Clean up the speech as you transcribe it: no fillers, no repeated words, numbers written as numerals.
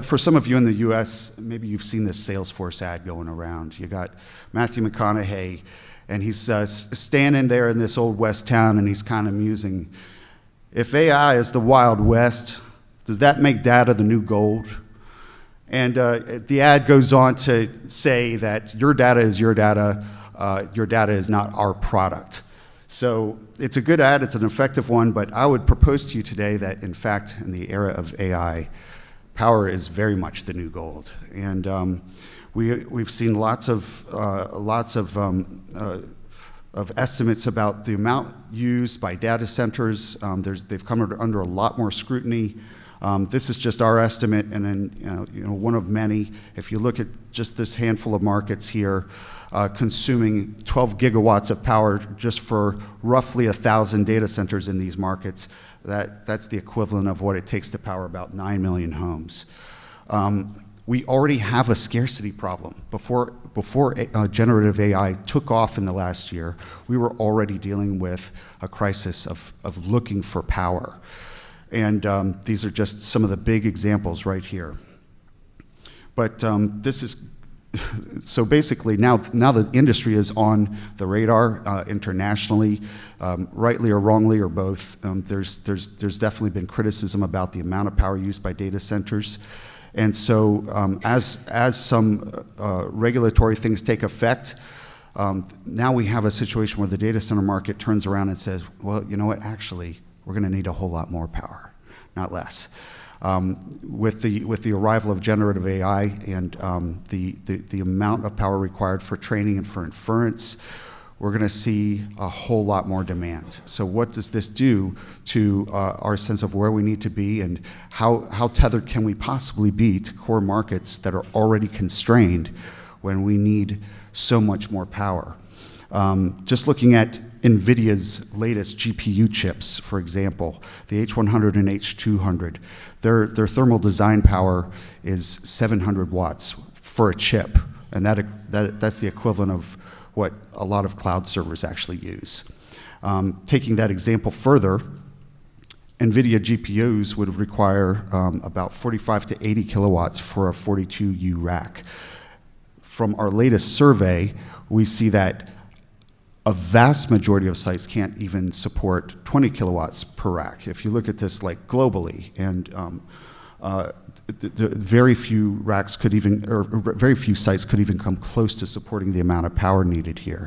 For some of you in the US, maybe you've seen this Salesforce ad going around. You got Matthew McConaughey, and he's standing there in this old West town, and he's kind of musing. If AI is the Wild West, does that make data the new gold? And the ad goes on to say that your data is your data is not our product. So it's a good ad, it's an effective one, but I would propose to you today that, in fact, in the era of AI, power is very much the new gold. And we've seen lots of estimates about the amount used by data centers. They've come under a lot more scrutiny. This is just our estimate, and then one of many. If you look at just this handful of markets here, consuming 12 gigawatts of power just for roughly 1,000 data centers in these markets, that's the equivalent of what it takes to power about 9 million homes. We already have a scarcity problem. Before generative AI took off in the last year, we were already dealing with a crisis of looking for power. And these are just some of the big examples right here. But this is, so basically now the industry is on the radar internationally, rightly or wrongly or both. There's definitely been criticism about the amount of power used by data centers. And so as some regulatory things take effect, now we have a situation where the data center market turns around and says, well, you know what, actually, we're going to need a whole lot more power, not less. With the arrival of generative AI and the amount of power required for training and for inference, we're going to see a whole lot more demand. So what does this do to our sense of where we need to be, and how tethered can we possibly be to core markets that are already constrained when we need so much more power? Just looking at NVIDIA's latest GPU chips, for example, the H100 and H200, their thermal design power is 700 watts for a chip, and that's the equivalent of what a lot of cloud servers actually use. Taking that example further, NVIDIA GPUs would require about 45 to 80 kilowatts for a 42U rack. From our latest survey, we see that a vast majority of sites can't even support 20 kilowatts per rack. If you look at this like globally, and very few racks could even, or very few sites could even come close to supporting the amount of power needed here.